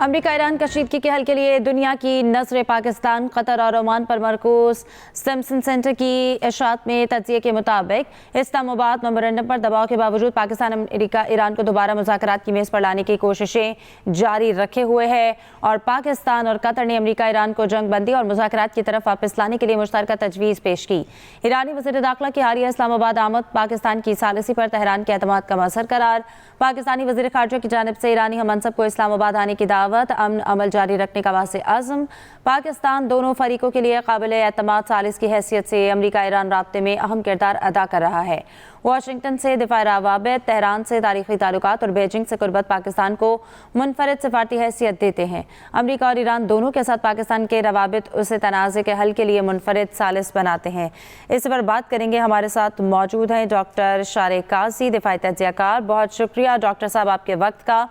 امریکہ ایران کشیدگی کے حل کے لیے دنیا کی نظر پاکستان، قطر اور عمان پر مرکوز۔ سمپسن سینٹر کی اشاعت میں تجزیے کے مطابق اسلام آباد میمورنڈم پر دباؤ کے باوجود پاکستان امریکہ ایران کو دوبارہ مذاکرات کی میز پر لانے کی کوششیں جاری رکھے ہوئے ہے اور پاکستان اور قطر نے امریکہ ایران کو جنگ بندی اور مذاکرات کی طرف واپس لانے کے لیے مشترکہ تجویز پیش کی۔ ایرانی وزیر داخلہ کی حالیہ اسلام آباد آمد پاکستان کی ثالثی پر تہران کے اعتماد کا مظہر قرار۔ پاکستانی وزیر خارجہ کی جانب سے ایرانی ہم منصب کو اسلام آباد آنے کی دعوت، امن عمل جاری رکھنے کا واضح عزم۔ پاکستان دونوں فریقوں کے لیے قابل اعتماد ثالث کی حیثیت سے امریکہ ایران رابطے میں اہم کردار ادا کر رہا ہے۔ واشنگٹن سے دفاعی روابط، تہران سے تاریخی تعلقات اور بیجنگ سے قربت پاکستان کو منفرد سفارتی حیثیت دیتے ہیں۔ امریکہ اور ایران دونوں کے ساتھ پاکستان کے روابط اسے تنازع کے حل کے لیے منفرد ثالث بناتے ہیں۔ اس پر بات کریں گے، ہمارے ساتھ موجود ہیں ڈاکٹر شارق قاضی، دفاعی تجزیہ کار۔ بہت شکریہ ڈاکٹر صاحب آپ کے وقت کا۔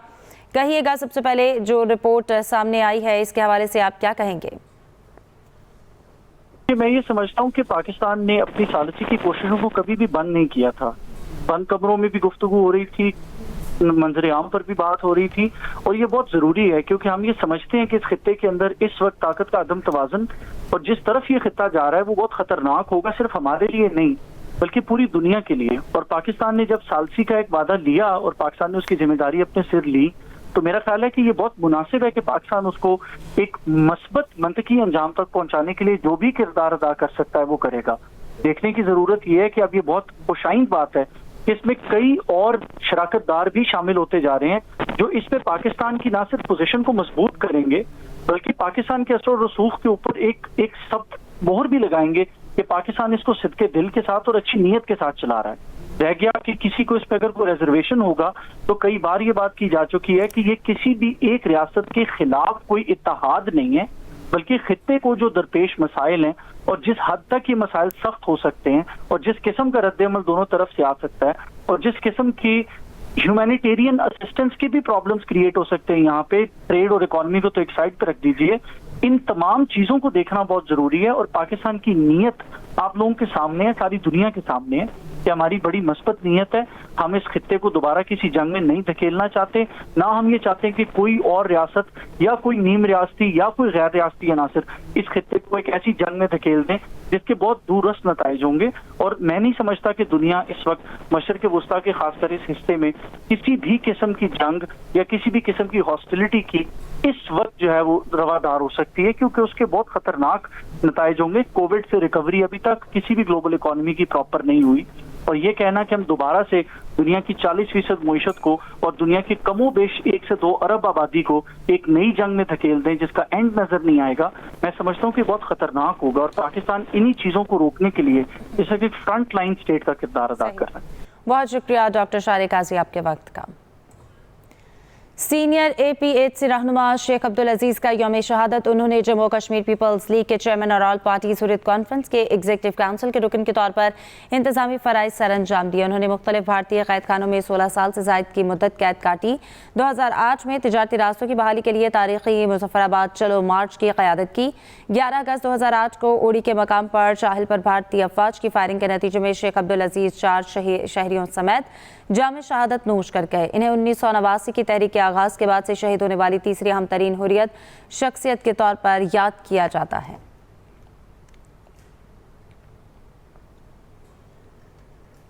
کہیے گا سب سے پہلے جو رپورٹ سامنے آئی ہے اس کے حوالے سے آپ کیا کہیں گے؟ میں یہ سمجھتا ہوں کہ پاکستان نے اپنی ثالثی کی کوششوں کو کبھی بھی بند نہیں کیا تھا۔ بند کمروں میں بھی گفتگو ہو رہی تھی، منظر عام پر بھی بات ہو رہی تھی، اور یہ بہت ضروری ہے کیونکہ ہم یہ سمجھتے ہیں کہ اس خطے کے اندر اس وقت طاقت کا عدم توازن اور جس طرف یہ خطہ جا رہا ہے وہ بہت خطرناک ہوگا، صرف ہمارے لیے نہیں بلکہ پوری دنیا کے لیے۔ اور پاکستان نے جب ثالثی کا ایک وعدہ لیا اور پاکستان نے اس کی ذمہ داری اپنے سر لی تو میرا خیال ہے کہ یہ بہت مناسب ہے کہ پاکستان اس کو ایک مثبت منطقی انجام تک پہنچانے کے لیے جو بھی کردار ادا کر سکتا ہے وہ کرے گا۔ دیکھنے کی ضرورت یہ ہے کہ اب یہ بہت خوشائند بات ہے کہ اس میں کئی اور شراکت دار بھی شامل ہوتے جا رہے ہیں جو اس پہ پاکستان کی نہ صرف پوزیشن کو مضبوط کریں گے بلکہ پاکستان کے اثر و رسوخ کے اوپر ایک سخت مہر بھی لگائیں گے کہ پاکستان اس کو صدقے دل کے ساتھ اور اچھی نیت کے ساتھ چلا رہا ہے۔ رہ گیا کہ کسی کو اس پہ اگر کوئی ریزرویشن ہوگا تو کئی بار یہ بات کی جا چکی ہے کہ یہ کسی بھی ایک ریاست کے خلاف کوئی اتحاد نہیں ہے بلکہ خطے کو جو درپیش مسائل ہیں اور جس حد تک یہ مسائل سخت ہو سکتے ہیں اور جس قسم کا رد عمل دونوں طرف سے آ سکتا ہے اور جس قسم کی ہیومینیٹیرین اسسٹنس کی بھی پرابلمز کریٹ ہو سکتے ہیں، یہاں پہ ٹریڈ اور اکانومی کو تو ایک سائڈ پہ رکھ دیجئے، ان تمام چیزوں کو دیکھنا بہت ضروری ہے۔ اور پاکستان کی نیت آپ لوگوں کے سامنے ہے، ساری دنیا کے سامنے ہے کہ ہماری بڑی مثبت نیت ہے۔ ہم اس خطے کو دوبارہ کسی جنگ میں نہیں دھکیلنا چاہتے، نہ ہم یہ چاہتے ہیں کہ کوئی اور ریاست یا کوئی نیم ریاستی یا کوئی غیر ریاستی عناصر اس خطے کو ایک ایسی جنگ میں دھکیل دیں جس کے بہت دوررس نتائج ہوں گے۔ اور میں نہیں سمجھتا کہ دنیا اس وقت مشرق وسطیٰ کے خاص کر اس حصے میں کسی بھی قسم کی جنگ یا کسی بھی قسم کی ہاسٹیلٹی کی اس وقت جو ہے وہ روادار ہو سکتی ہے کیونکہ اس کے بہت خطرناک نتائج ہوں گے۔ کووڈ سے ریکوری ابھی تک کسی بھی گلوبل اکانومی کی پراپر نہیں ہوئی، اور یہ کہنا کہ ہم دوبارہ سے دنیا کی 40% معیشت کو اور دنیا کی کم و بیش 1 سے 2 ارب آبادی کو ایک نئی جنگ میں دھکیل دیں جس کا اینڈ نظر نہیں آئے گا، میں سمجھتا ہوں کہ بہت خطرناک ہوگا۔ اور پاکستان انہی چیزوں کو روکنے کے لیے اس وقت ایک فرنٹ لائن اسٹیٹ کا کردار ادا کر رہا ہے۔ بہت شکریہ ڈاکٹر شارق قاضی آپ کے وقت کا۔ سینئر APHC رہنما شیخ عبدالعزیز کا یوم شہادت، انہوں نے جموں کشمیر پیپلز لیگ کے چیئرمین اور آل پارٹیز حریت کانفرنس کے ایگزیکٹو کونسل کے رکن کے طور پر انتظامی فرائض سر انجام دیے۔ انہوں نے مختلف بھارتی قید خانوں میں 16 سال سے زائد کی مدت قید کاٹی۔ 2008 میں تجارتی راستوں کی بحالی کے لیے تاریخی مظفر آباد چلو مارچ کی قیادت کی۔ 11 اگست 2008 کو اوڑی کے مقام پر چاہل پر بھارتی افواج کی فائرنگ کے نتیجے میں شیخ عبدالعزیز 4 شہریوں سمیت جام شہادت نوش کر گئے۔ انہیں 1989 کی تحریک کے آغاز کے بعد سے شہید ہونے والی تیسری اہم ترین حریت شخصیت کے طور پر یاد کیا جاتا ہے۔